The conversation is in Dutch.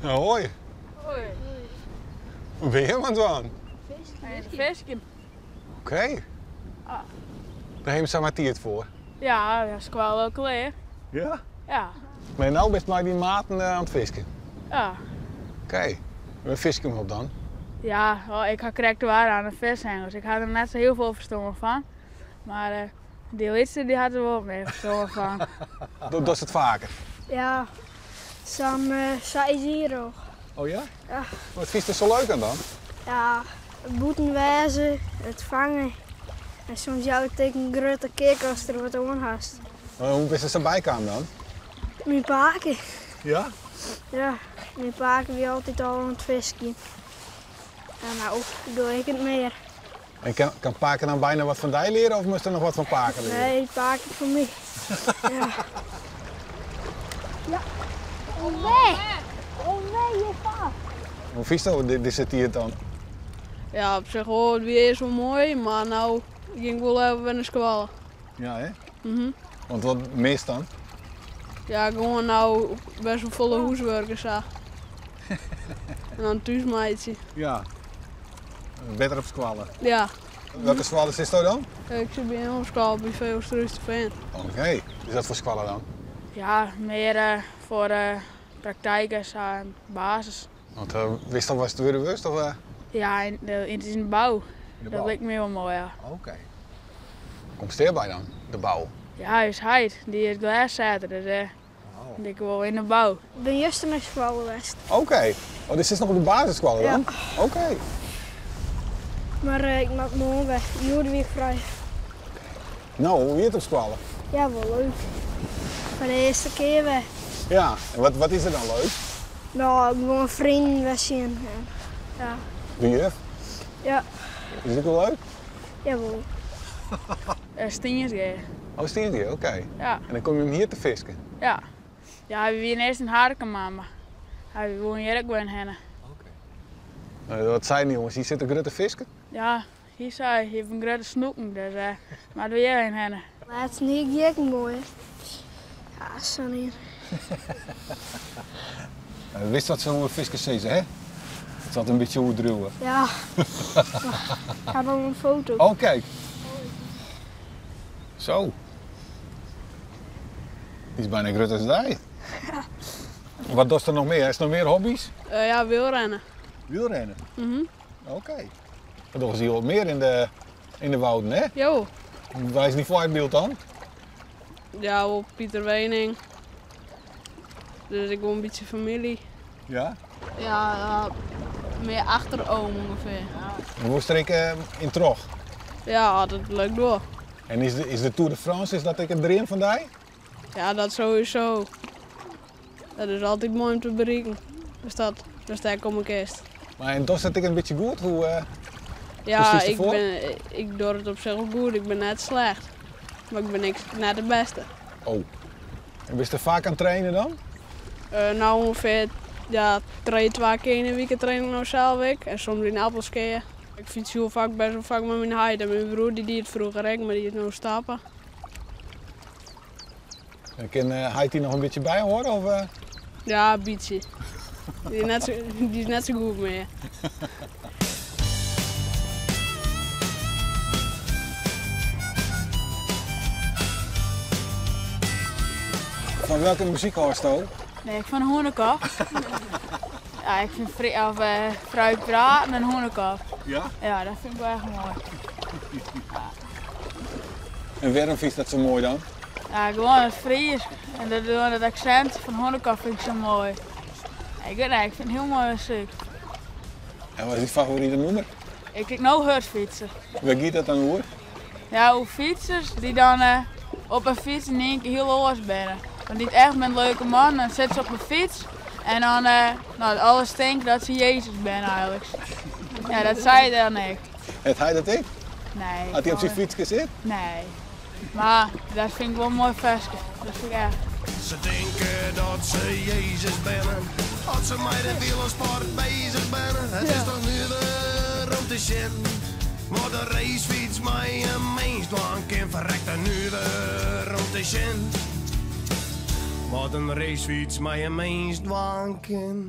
Nou, hoi. Hoi. Waar ben je aan het doen? Visken. Oké. Ah. Daar hebben ze maar tijd voor. Ja, dat is wel wel klaar. Ja? Ja. Maar nou best maar die maten aan het visken. Ja. Oké. Waar visken we op dan? Ja, ik ga correct waar aan de vishengels. Ik had er net zo heel veel verstand van. Maar die laatste die had er wel meer verstand van. Dat is het vaker. Ja, zo'n 6 euro. Oh ja? Ja. Wat vies er zo leuk aan dan? Ja, het boeten wijzen, het vangen. En soms jou tegen een grote keek als er wat aan hast. Hoe is het erbij komen dan? Mijn paken. Ja? Ja, mijn paken wie altijd al aan het visken. En nou doe ik het meer. En kan Paken dan bijna wat van die leren of moest er nog wat van Paken leren? Nee, paken voor mij. Ja. Ja. Oh nee! Oh nee, je gaat! Hoe vies dat dit zit hier dan? Ja, op zich wel, het weer is wel mooi, maar nou ging ik wel even naar de squallen. Ja, hè? Mhm. Want wat meest dan? Ja, gewoon nou best wel volle huiswerkers zag. En dan thuismeidje. Ja. Beter op squallen. Ja, Welke squallen is dat dan? ik zit bij een school bij veel te fan. Oké. Is dat voor squallen dan? Ja, meer voor praktijkers aan basis. Want wist al was het weer bewust of? Ja, het is in de bouw. De Dat lijkt me wel mooi, ja. Oké. Komt steerbij dan, de bouw? Ja, is Heid. Die is glaszetter, dus ik wel in de bouw. Ik ben juist naar school geweest. Oké. Oh, dit is nog op de basisschool dan? Oké. Maar ik maak morgen weg. Jullie weer vrij. Nou, hoe weer het op squallen? Ja, wel leuk. Voor de eerste keer weg. Ja, en wat is er dan leuk? Nou, ik wil een vriend wegzien. Ja. De juf? Ja, Is het ook wel leuk? jawel. Stienjes gaan. Oh, Stientje, oké. Ja, En dan kom je hem hier te visken? ja. Ja, we waren eerst in Harkema, maar we wonen hier ook wel in Hennen. Wat zijn die jongens? Hier zitten grote visken? Ja, hier zei je heeft een grote snoeken, dus maar we hier in Hennen. Laatst niet gek mooi. Ja, zo niet. Wist wat zo'n visken zeggen, hè? Het zat een beetje hoe druwen. Ja. Ik heb al een foto. Oh, kijk. Zo. Die is bijna groot als jij. Wat doet er nog meer? Is er nog meer hobby's? Ja, wielrennen. Wielrennen. Mhm. Oké. Dan doen ze hier wat meer in de wouden, hè? Jo. Wij is niet voor het beeld dan? Ja, op Pieter Wening. Dus ik woon een beetje familie. Ja. Ja, meer achteroom ongeveer. We wonen streken in Trog. Ja, dat lukt door. En is de Tour de France, is dat ik een erin van die? Ja, dat sowieso. Dat is altijd mooi om te bereiken. Dus daar kom ik eerst. Maar en dat zit ik een beetje goed. Hoe Ja, precies ervoor? ik doe het op zich wel goed. Ik ben net slecht. Maar ik ben net de beste. Oh. En ben je er vaak aan het trainen dan? Nou ongeveer, ja, 2 keer in de week train ik nou zelf. En soms in Appelskeer. Ik fiets heel vaak, best wel vaak met mijn heid. En mijn broer die het vroeger ook, maar die is nou stappen. En kan hij die nog een beetje bij horen? Of, Ja, een beetje. Die is net zo goed mee. Van welke muziek hoor je ook? Nee, ik vind hoenekop. Ja, ik vind fruit praten en hoenekop. Ja? Ja, dat vind ik wel echt mooi. En waarom vind je dat zo mooi dan? Ja, gewoon het Fries. En dat accent van hoenekop vind ik zo mooi. Ik weet niet, ik vind het heel mooi muziek. En wat is je favoriete nummer? Ik kijk nou hurtfietsen. Waar gaat dat dan hoor? Ja, hoe fietsers die dan op een fiets in één keer heel los binnen. Want niet echt met een leuke man, dan zitten ze op een fiets en dan nou, alles denken dat ze Jezus zijn eigenlijk. Ja, dat zei hij dan ik. Het hij dat ik? Nee. Had hij op zijn gewoon- fiets gezet? Nee. Maar dat vind ik wel een mooi versje. Dat vind ik echt. Ze denken dat ze Jezus bennen, als ze met de wielersport bezig bennen. Het is toch nu weer om te zien, maar de racefiets mij een mens lang kan verrekt er nu weer om te zien. Wat een racefiets met een mens dwanken.